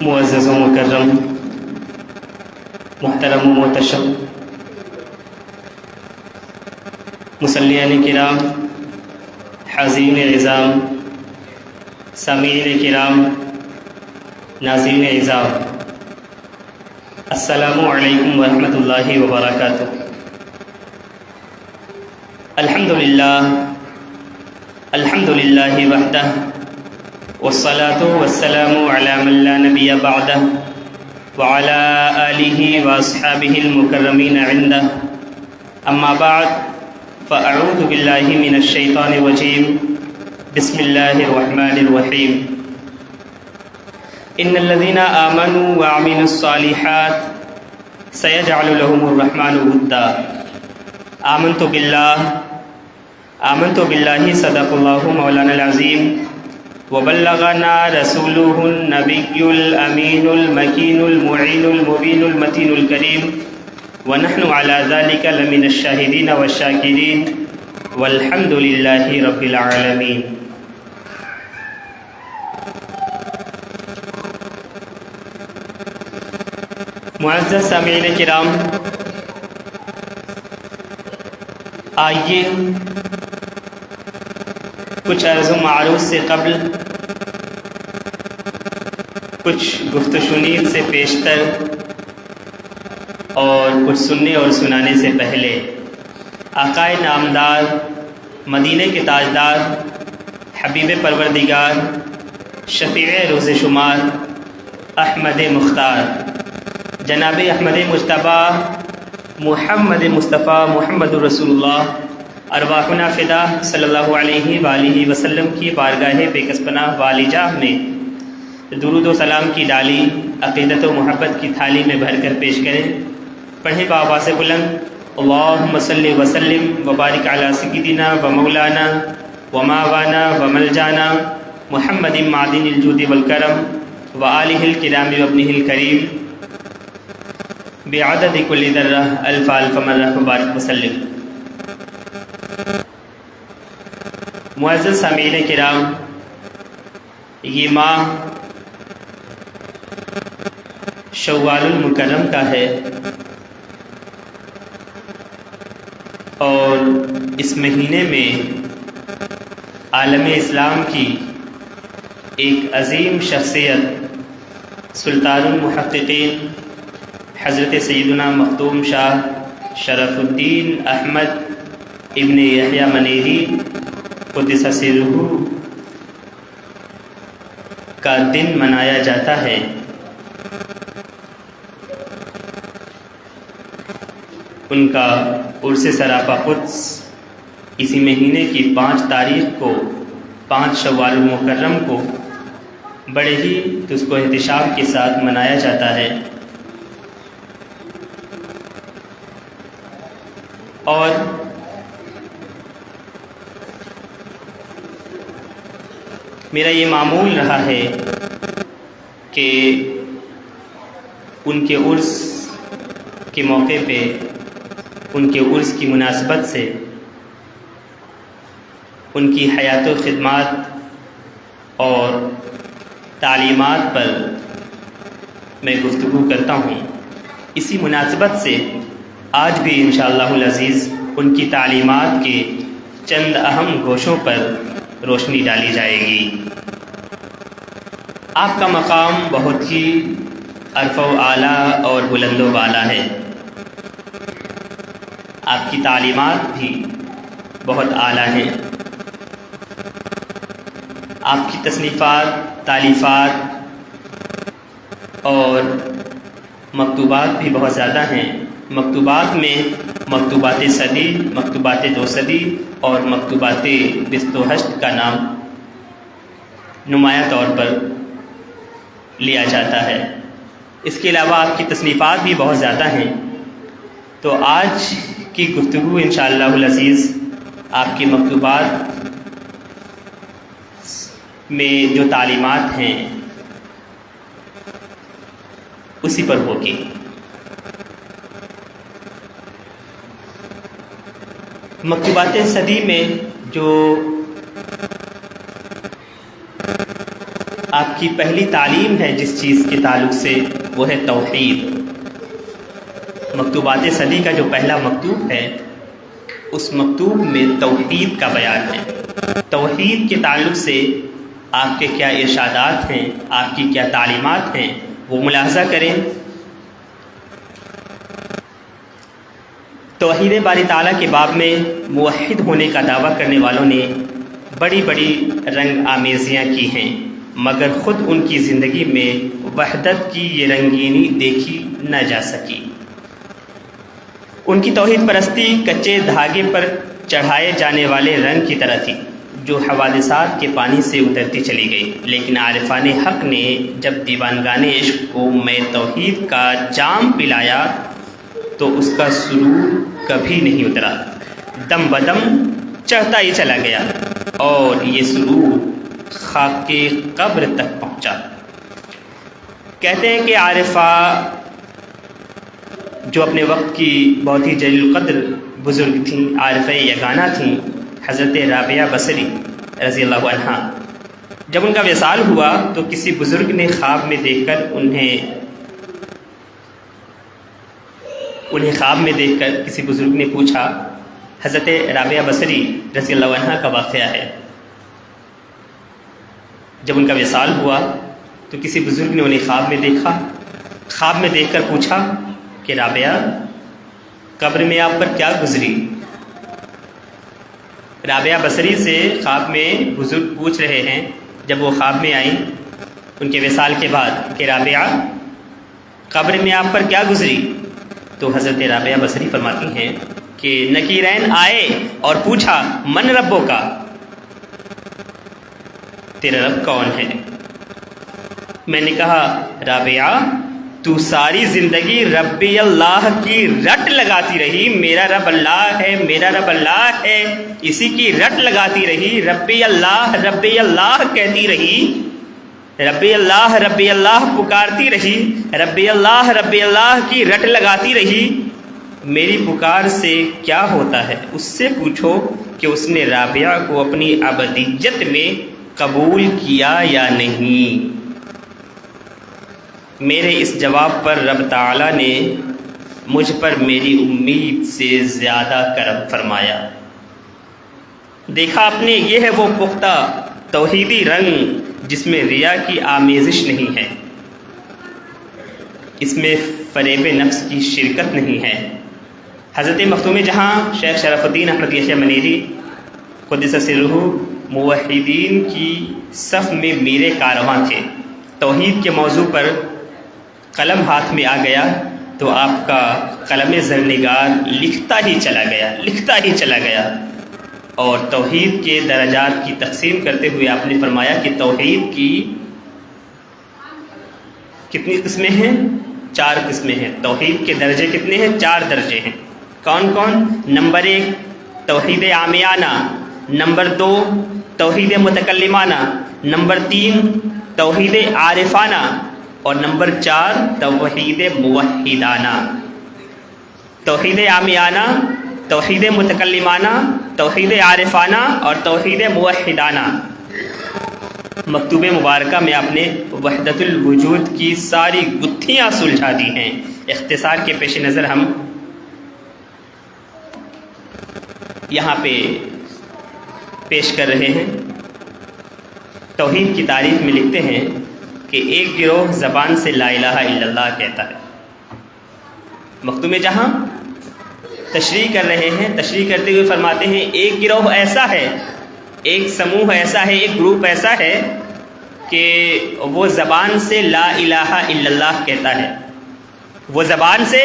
معزز و مکرم محترم و محتشم مصلیان کرام، حاضرین عظام، سامعین کرام، ناظرین اعزام، السلام علیکم ورحمۃ اللہ وبرکاتہ۔ الحمدللہ وحدہ والصلاة والسلام علی من لا نبی بعدہ وعلی آلہ واصحابہ المکرمین عندہ، اما بعد فاعوذ باللہ من الشیطان الرجیم، بسم اللہ الرحمن الرحیم۔ ان الذین آمنوا وعملوا الصالحات سیجعل لهم الرحمن ودا۔ آمنت باللہ صدق اللہ مولانا العظیم وبلغنا رسوله النبی الامین المکین المعین المبین المتین الکریم ونحن على ذلك لمن الشاہدین والشاکرین والحمد للہ رب العالمین۔ معزز سامعین کرام، آئیے کچھ عرض و معروض سے قبل، کچھ گفت و شنید سے پیشتر اور کچھ سننے اور سنانے سے پہلے آقائے نامدار، مدینے کے تاجدار، حبیب پروردگار، شفیع روز شمار، احمد مختار، جناب احمد مجتبیٰ محمد مصطفیٰ محمد رسول اللہ ارواحنا فدا صلی اللہ علیہ وآلہ وسلم کی بارگاہ بے کس پناہ والی جاہ میں درود و سلام کی ڈالی عقیدت و محبت کی تھالی میں بھر کر پیش کریں۔ پڑھیں بآواز بلند، اللہم صلی وسلم وبارک علی سیدنا و مولانا و ماوانا و ملجانا محمد معدن الجود والکرم و آلہ الکرام و ابنہ الکریم بعدد کل ذرہ الف الف مرہ مبارک وسلم۔ معزز سامعین کرام، یہ ماہ شوال المکرم کا ہے اور اس مہینے میں عالم اسلام کی ایک عظیم شخصیت سلطان المحققین حضرت سیدنا مخدوم شاہ شرف الدین احمد ابن یحییٰ منیری قدس سرہ کا دن منایا جاتا ہے۔ ان کا عرس سراپا قدس اسی مہینے کی 5 تاریخ کو 5 شوال المکرم کو بڑے ہی تسک و احتشام کے ساتھ منایا جاتا ہے، اور میرا یہ معمول رہا ہے کہ ان کے عرس کے موقع پہ، ان کے عرس کی مناسبت سے ان کی حیات و خدمات اور تعلیمات پر میں گفتگو کرتا ہوں۔ اسی مناسبت سے آج بھی انشاءاللہ العزیز ان کی تعلیمات کے چند اہم گوشوں پر روشنی ڈالی جائے گی۔ آپ کا مقام بہت ہی عرفہ و اعلیٰ اور بلند و بالا ہے، آپ کی تعلیمات بھی بہت اعلیٰ ہیں، آپ کی تصنیفات، تالیفات اور مکتوبات بھی بہت زیادہ ہیں۔ مکتوبات میں مکتوبات صدی، مکتوبات 2 صدی اور مکتوبات 28 کا نام نمایاں طور پر لیا جاتا ہے۔ اس کے علاوہ آپ کی تصنیفات بھی بہت زیادہ ہیں، تو آج کی گفتگو انشاءاللہ العزیز آپ کی مکتوبات میں جو تعلیمات ہیں اسی پر ہوگی۔ مکتوبات صدی میں جو آپ کی پہلی تعلیم ہے جس چیز کے تعلق سے وہ ہے توحید۔ مکتوبات صدی کا جو پہلا مکتوب ہے اس مکتوب میں توحید کا بیان ہے۔ توحید کے تعلق سے آپ کے کیا ارشادات ہیں، آپ کی کیا تعلیمات ہیں، وہ ملاحظہ کریں۔ توحید باری تعالیٰ کے باب میں موحد ہونے کا دعویٰ کرنے والوں نے بڑی بڑی رنگ آمیزیاں کی ہیں، مگر خود ان کی زندگی میں وحدت کی یہ رنگینی دیکھی نہ جا سکی۔ ان کی توحید پرستی کچے دھاگے پر چڑھائے جانے والے رنگ کی طرح تھی جو حوادثات کے پانی سے اترتی چلی گئی، لیکن عارفان حق نے جب دیوانگان عشق کو میں توحید کا جام پلایا تو اس کا سرور کبھی نہیں اترا، دم بدم چڑھتا ہی چلا گیا اور یہ سرور خاک کے قبر تک پہنچا۔ کہتے ہیں کہ عارفہ جو اپنے وقت کی بہت ہی جلیل القدر بزرگ تھیں، عارفہ یگانہ تھیں، حضرت رابعہ بصری رضی اللہ عنہا، جب ان کا وصال ہوا تو کسی بزرگ نے خواب میں دیکھ کر انہیں خواب میں دیکھ کر کسی بزرگ نے پوچھا، حضرت رابعہ بصری رضی اللہ عنہا کا واقعہ ہے۔ جب ان کا وصال ہوا تو کسی بزرگ نے انہیں خواب میں دیکھا، خواب میں دیکھ کر پوچھا کہ رابعہ قبر میں آپ پر کیا گزری؟ رابعہ بصری سے خواب میں بزرگ پوچھ رہے ہیں جب وہ خواب میں آئیں ان کے وصال کے بعد کہ رابعہ قبر میں آپ پر کیا گزری؟ تو حضرت رابعہ بصری فرماتی ہیں کہ نکیرین آئے اور پوچھا من ربوں کا، تیرا رب کون ہے؟ میں نے کہا رابعہ تو ساری زندگی ربی اللہ کی رٹ لگاتی رہی، میرا رب اللہ ہے، میرا رب اللہ ہے، اسی کی رٹ لگاتی رہی، ربی اللہ کہتی رہی، ربی اللہ پکارتی رہی، ربی اللہ کی رٹ لگاتی رہی۔ میری پکار سے کیا ہوتا ہے؟ اس سے پوچھو کہ اس نے رابعہ کو اپنی ابدیت میں قبول کیا یا نہیں۔ میرے اس جواب پر رب تعالیٰ نے مجھ پر میری امید سے زیادہ کرم فرمایا۔ دیکھا آپ نے، یہ ہے وہ پختہ توحیدی رنگ جس میں ریا کی آمیزش نہیں ہے، اس میں فریب نفس کی شرکت نہیں ہے۔ حضرت مختوم جہاں شیخ شرف الدین احمد یحییٰ منیری قدس سرہ موحدین کی صف میں میر کارواں تھے۔ توحید کے موضوع پر قلم ہاتھ میں آ گیا تو آپ کا قلم زرنگار لکھتا ہی چلا گیا اور توحید کے درجات کی تقسیم کرتے ہوئے آپ نے فرمایا کہ توحید کی کتنی قسمیں ہیں؟ 4 قسمیں ہیں۔ توحید کے درجے کتنے ہیں؟ 4 درجے ہیں۔ کون کون؟ نمبر 1 توحید عامیانہ، نمبر 2 توحید متکلمانہ، نمبر 3 توحید عارفانہ اور نمبر 4 توحید موحدانہ۔ توحید عامیانہ، توحید متکلمانہ، توحید عارفانہ اور توحید موحدانہ۔ مکتوب مبارکہ میں آپ نے وحدت الوجود کی ساری گتھیاں سلجھا دی ہیں۔ اختصار کے پیش نظر ہم یہاں پہ پیش کر رہے ہیں۔ توحید کی تعریف میں لکھتے ہیں کہ ایک گروہ زبان سے لا الہ الا اللہ کہتا ہے۔ مختوم جہاں تشریح کر رہے ہیں، تشریح کرتے ہوئے فرماتے ہیں ایک گروہ ایسا ہے، ایک سموہ ایسا ہے، ایک گروپ ایسا ہے کہ وہ زبان سے لا الہ الا اللہ کہتا ہے، وہ زبان سے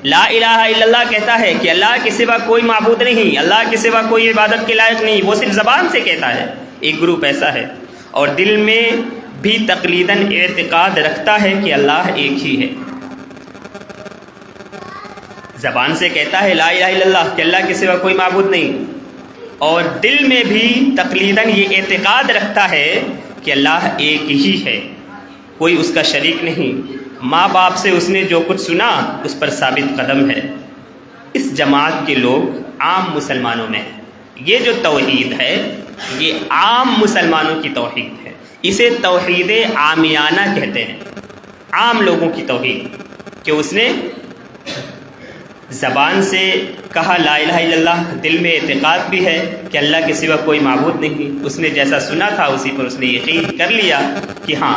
لا الہ الا اللہ کہتا ہے کہ اللہ کے سوا کوئی معبود نہیں، اللہ کے سوا کوئی عبادت کے لائق نہیں، وہ صرف زبان سے کہتا ہے۔ ایک گروپ ایسا ہے اور دل میں بھی تقلیداً اعتقاد رکھتا ہے کہ اللہ ایک ہی ہے۔ زبان سے کہتا ہے لا الہ الا اللہ کہ اللہ کے سوا کوئی معبود نہیں، اور دل میں بھی تقلیداً یہ اعتقاد رکھتا ہے کہ اللہ ایک ہی ہے، کوئی اس کا شریک نہیں، ماں باپ سے اس نے جو کچھ سنا اس پر ثابت قدم ہے۔ اس جماعت کے لوگ عام مسلمانوں میں ہیں۔ یہ جو توحید ہے یہ عام مسلمانوں کی توحید ہے، اسے توحید عامیانہ کہتے ہیں، عام لوگوں کی توحید، کہ اس نے زبان سے کہا لا الہ الا اللہ، دل میں اعتقاد بھی ہے کہ اللہ کے سوا کوئی معبود نہیں، اس نے جیسا سنا تھا اسی پر اس نے یقین کر لیا کہ ہاں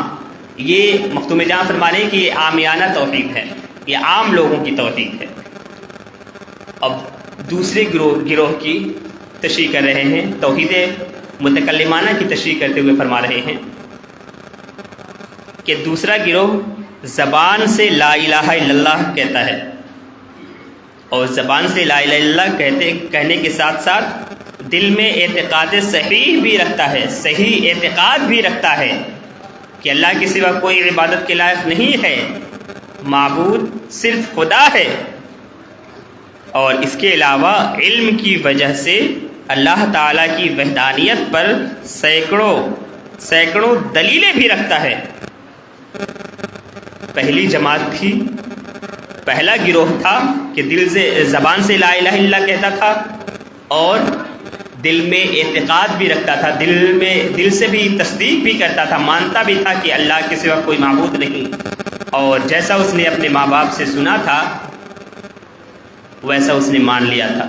یہ مختوم جہاں فرما رہے ہیں کہ یہ عامیانہ توحید ہے، یہ عام لوگوں کی توحید ہے۔ اب دوسرے گروہ کی تشریح کر رہے ہیں، توحید متکلمانہ کی تشریح کرتے ہوئے فرما رہے ہیں کہ دوسرا گروہ زبان سے لا الہ الا اللہ کہتا ہے، اور زبان سے لا الہ الا اللہ کہنے کے ساتھ ساتھ دل میں اعتقاد صحیح بھی رکھتا ہے، صحیح اعتقاد بھی رکھتا ہے کہ اللہ کے سوا کوئی عبادت کے لائق نہیں ہے، معبود صرف خدا ہے، اور اس کے علاوہ علم کی وجہ سے اللہ تعالیٰ کی وحدانیت پر سینکڑوں دلیلیں بھی رکھتا ہے۔ پہلی جماعت تھی، پہلا گروہ تھا کہ دل سے زبان سے لا الہ الا اللہ کہتا تھا اور دل میں اعتقاد بھی رکھتا تھا، دل سے بھی تصدیق بھی کرتا تھا، مانتا بھی تھا کہ اللہ کے سوا کوئی معبود نہیں، اور جیسا اس نے اپنے ماں باپ سے سنا تھا ویسا اس نے مان لیا تھا۔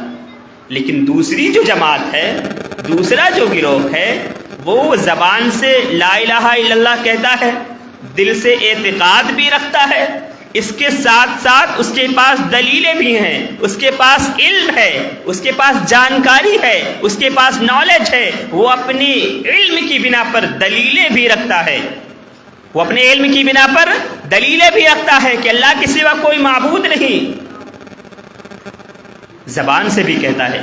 لیکن دوسری جو جماعت ہے، دوسرا جو گروہ ہے، وہ زبان سے لا الہ الا اللہ کہتا ہے، دل سے اعتقاد بھی رکھتا ہے، اس کے ساتھ ساتھ اس کے پاس دلیلیں بھی ہیں، اس کے پاس علم ہے، اس کے پاس جانکاری ہے، اس کے پاس نالج ہے، وہ اپنی علم کی بنا پر دلیلیں بھی رکھتا ہے، وہ اپنے علم کی بنا پر دلیلیں بھی رکھتا ہے کہ اللہ کے سوا کوئی معبود نہیں، زبان سے بھی کہتا ہے،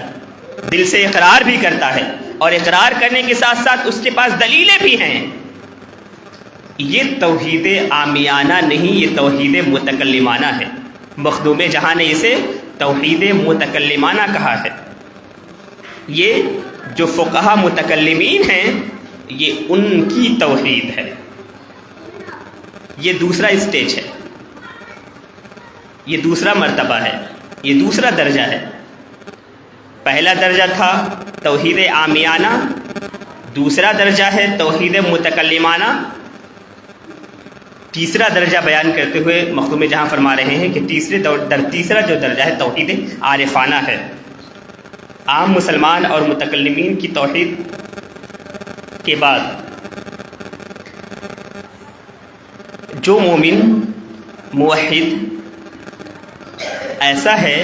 دل سے اقرار بھی کرتا ہے، اور اقرار کرنے کے ساتھ ساتھ اس کے پاس دلیلیں بھی ہیں۔ یہ توحید عامیانہ نہیں، یہ توحید متکلمانہ ہے۔ مخدوم جہاں نے اسے توحید متکلمانہ کہا ہے۔ یہ جو فقہا متکلمین ہیں، یہ ان کی توحید ہے، یہ دوسرا اسٹیج ہے، یہ دوسرا مرتبہ ہے، یہ دوسرا درجہ ہے۔ پہلا درجہ تھا توحید عامیانہ، دوسرا درجہ ہے توحید متکلمانہ، تیسرا درجہ بیان کرتے ہوئے مخدوم جہاں فرما رہے ہیں کہ تیسرا جو درجہ ہے توحید عارفانہ ہے۔ عام مسلمان اور متکلمین کی توحید کے بعد جو مومن موحد ایسا ہے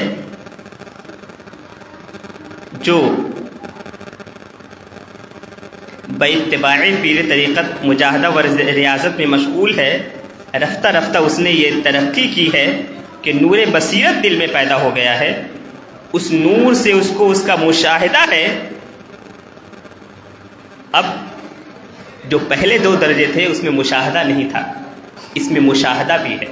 جو باتباع پیر طریقت مجاہدہ و ریاضت میں مشغول ہے، رفتہ رفتہ اس نے یہ ترقی کی ہے کہ نور بصیرت دل میں پیدا ہو گیا ہے، اس نور سے اس کو اس کا مشاہدہ ہے۔ اب جو پہلے دو درجے تھے اس میں مشاہدہ نہیں تھا، اس میں مشاہدہ بھی ہے۔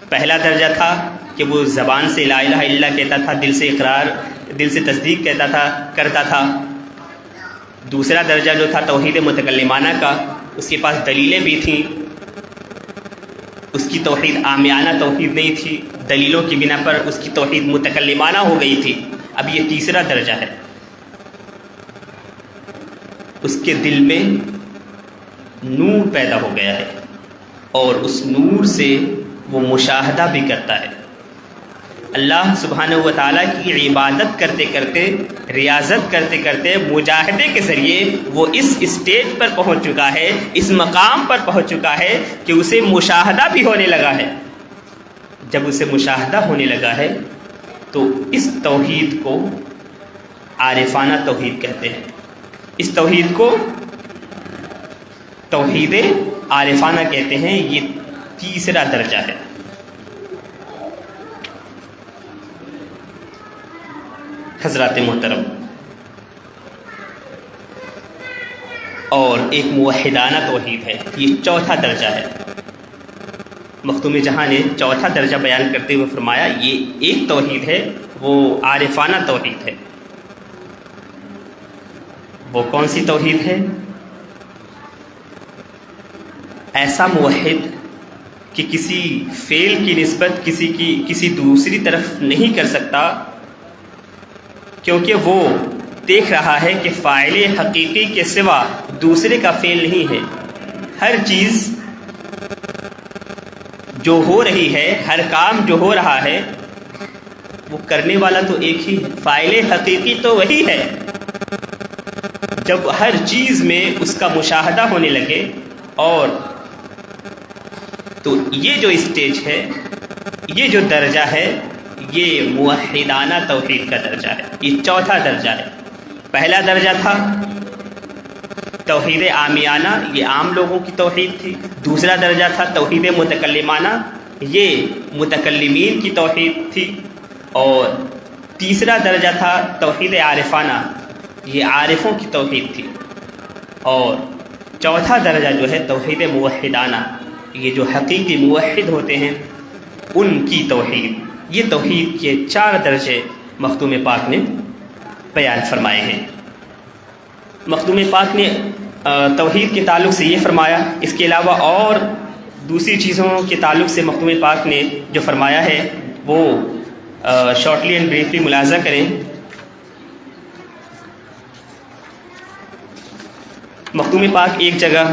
پہلا درجہ تھا کہ وہ زبان سے لا الہ الا اللہ کہتا تھا، دل سے اقرار، دل سے تصدیق کرتا تھا۔ دوسرا درجہ جو تھا توحید متکلمانہ کا، اس کے پاس دلیلیں بھی تھیں، اس کی توحید عامیانہ توحید نہیں تھی، دلیلوں کی بنا پر اس کی توحید متکلمانہ ہو گئی تھی۔ اب یہ تیسرا درجہ ہے، اس کے دل میں نور پیدا ہو گیا ہے، اور اس نور سے وہ مشاہدہ بھی کرتا ہے۔ اللہ سبحانہ و تعالیٰ کی عبادت کرتے کرتے، ریاضت کرتے کرتے، مجاہدے کے ذریعے وہ اس اسٹیج پر پہنچ چکا ہے، اس مقام پر پہنچ چکا ہے کہ اسے مشاہدہ بھی ہونے لگا ہے۔ جب اسے مشاہدہ ہونے لگا ہے تو اس توحید کو عارفانہ توحید کہتے ہیں، اس توحید کو توحید عارفانہ کہتے ہیں۔ یہ تیسرا درجہ ہے۔ حضرات محترم، اور ایک موحدانہ توحید ہے، یہ چوتھا درجہ ہے۔ مخدوم جہاں نے چوتھا درجہ بیان کرتے ہوئے فرمایا یہ ایک توحید ہے، وہ عارفانہ توحید ہے۔ وہ کون سی توحید ہے؟ ایسا موحد کہ کسی فعل کی نسبت کسی دوسری طرف نہیں کر سکتا، کیونکہ وہ دیکھ رہا ہے کہ فاعل حقیقی کے سوا دوسرے کا فعل نہیں ہے. ہر چیز جو ہو رہی ہے، ہر کام جو ہو رہا ہے، وہ کرنے والا تو ایک ہی ہے، فاعل حقیقی تو وہی ہے. جب ہر چیز میں اس کا مشاہدہ ہونے لگے، اور تو یہ جو اسٹیج ہے، یہ جو درجہ ہے، یہ موحدانہ توحید کا درجہ ہے. یہ چوتھا درجہ ہے. پہلا درجہ تھا توحید عامیانہ، یہ عام لوگوں کی توحید تھی. دوسرا درجہ تھا توحید متکلمانہ، یہ متکلمین کی توحید تھی. اور تیسرا درجہ تھا توحید عارفانہ، یہ عارفوں کی توحید تھی. اور چوتھا درجہ جو ہے توحید موحدانہ، یہ جو حقیقی موحد ہوتے ہیں ان کی توحید. یہ توحید کے 4 درجے مختوم پاک نے بیان فرمائے ہیں. مختوم پاک نے توحید کے تعلق سے یہ فرمایا. اس کے علاوہ اور دوسری چیزوں کے تعلق سے مختوم پاک نے جو فرمایا ہے وہ شارٹلی اینڈ بریفلی ملاحظہ کریں. مختوم پاک ایک جگہ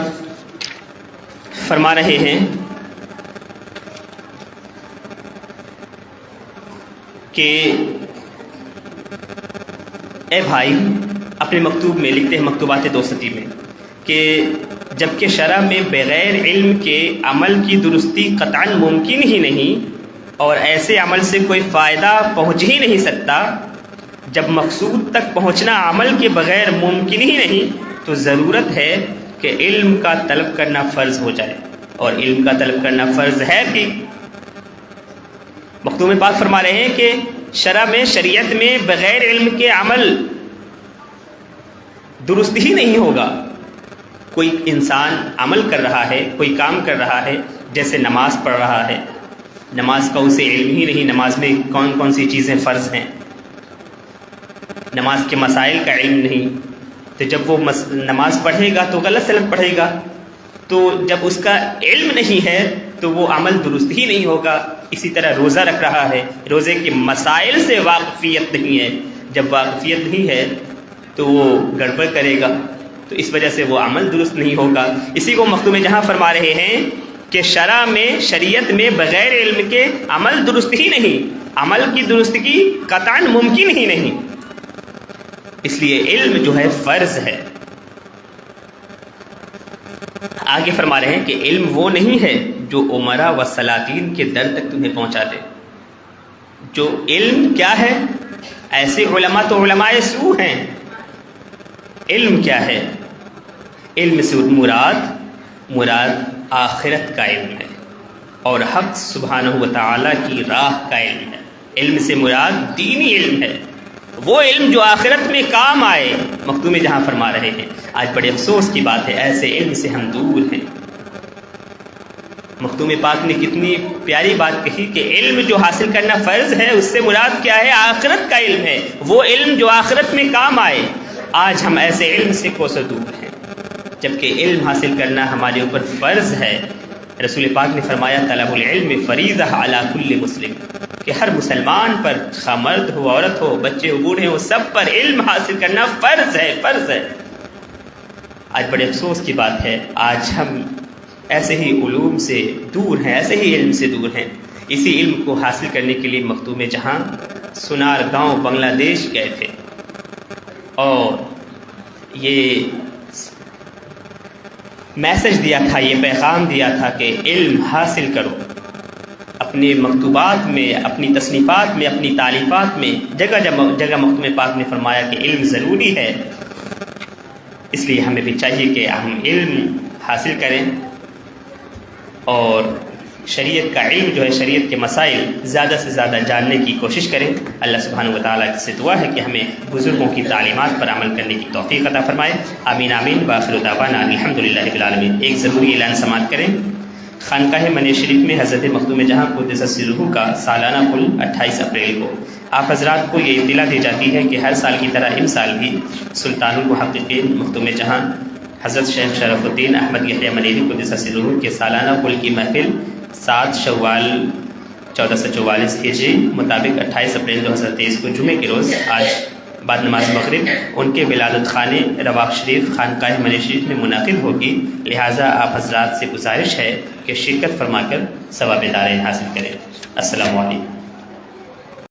فرما رہے ہیں کہ اے بھائی، اپنے مکتوب میں لکھتے ہیں، مکتوبات 2 میں، کہ جبکہ شرع میں بغیر علم کے عمل کی درستی قطعاً ممکن ہی نہیں، اور ایسے عمل سے کوئی فائدہ پہنچ ہی نہیں سکتا. جب مقصود تک پہنچنا عمل کے بغیر ممکن ہی نہیں، تو ضرورت ہے کہ علم کا طلب کرنا فرض ہو جائے، اور علم کا طلب کرنا فرض ہے بھی. مختوم پاک فرما رہے ہیں کہ شرع میں، شریعت میں بغیر علم کے عمل درست ہی نہیں ہوگا. کوئی انسان عمل کر رہا ہے، کوئی کام کر رہا ہے، جیسے نماز پڑھ رہا ہے، نماز کا اسے علم ہی نہیں، نماز میں کون کون سی چیزیں فرض ہیں، نماز کے مسائل کا علم نہیں، تو جب وہ نماز پڑھے گا تو غلط سلط پڑھے گا. تو جب اس کا علم نہیں ہے تو وہ عمل درست ہی نہیں ہوگا. اسی طرح روزہ رکھ رہا ہے، روزے کے مسائل سے واقفیت نہیں ہے، جب واقفیت نہیں ہے تو وہ گڑبڑ کرے گا، تو اس وجہ سے وہ عمل درست نہیں ہوگا. اسی کو مختوم جہاں فرما رہے ہیں کہ شرع میں، شریعت میں بغیر علم کے عمل درست ہی نہیں، عمل کی درستگی قطعاً ممکن ہی نہیں. اس لیے علم جو ہے فرض ہے. آگے فرما رہے ہیں کہ علم وہ نہیں ہے جو امراء و سلاطین کے در تک تمہیں پہنچا دے. جو علم کیا ہے؟ ایسے علماء تو علماء سو ہیں. علم کیا ہے؟ علم سے مراد آخرت کا علم ہے، اور حق سبحانہ و تعالیٰ کی راہ کا علم ہے. علم سے مراد دینی علم ہے، وہ علم جو آخرت میں کام آئے. مختوم جہاں فرما رہے ہیں آج بڑے افسوس کی بات ہے، ایسے علم سے ہم دور ہیں. مختوم پاک نے کتنی پیاری بات کہی کہ علم جو حاصل کرنا فرض ہے، اس سے مراد کیا ہے؟ آخرت کا علم ہے، وہ علم جو آخرت میں کام آئے. آج ہم ایسے علم سے کوسوں دور ہیں، جبکہ علم حاصل کرنا ہمارے اوپر فرض ہے. رسول پاک نے فرمایا طلب العلم فریضہ علی کل مسلم، کہ ہر مسلمان پر، خواہ مرد ہو، عورت ہو، بچے ہو، بوڑھے ہو، سب پر علم حاصل کرنا فرض ہے، فرض ہے. آج بڑے افسوس کی بات ہے، آج ہم ایسے ہی علوم سے دور ہیں، ایسے ہی علم سے دور ہیں. اسی علم کو حاصل کرنے کے لیے مختوم جہاں سنار گاؤں بنگلہ دیش گئے تھے، اور یہ میسج دیا تھا، یہ پیغام دیا تھا کہ علم حاصل کرو. اپنے مکتوبات میں، اپنی تصنیفات میں، اپنی تالیفات میں جگہ جگہ مختوم پاک نے فرمایا کہ علم ضروری ہے. اس لیے ہمیں بھی چاہیے کہ ہم علم حاصل کریں، اور شریعت کا علم جو ہے، شریعت کے مسائل زیادہ سے زیادہ جاننے کی کوشش کریں. اللہ سبحانہ و تعالیٰ سے دعا ہے کہ ہمیں بزرگوں کی تعلیمات پر عمل کرنے کی توفیق عطا فرمائے. آمین آمین. وآخر دعوانا الحمدللہ رب العالمین. ایک ضروری اعلان سماعت کریں. خانقاہ منی شریف میں حضرت مختوم جہاں قدس سرہ کا سالانہ کل 28 اپریل کو آپ حضرات کو یہ اطلاع دی جاتی ہے کہ ہر سال کی طرح اس سال بھی سلطان المحققین مختوم جہاں حضرت شیخ شرف الدین احمد یحییٰ منیری قدس سرہ کے سالانہ کل کی محفل 7 شوال 1444 ہجری مطابق 28 اپریل 2023 کو جمعے کے روز آج بعد نماز مغرب ان کے ولادت خانے رواق شریف خانقاہ منی شریف میں منعقد ہوگی، لہٰذا آپ حضرات سے گزارش ہے کہ شرکت فرما کر ثواب دارین حاصل کریں۔ السلام علیکم۔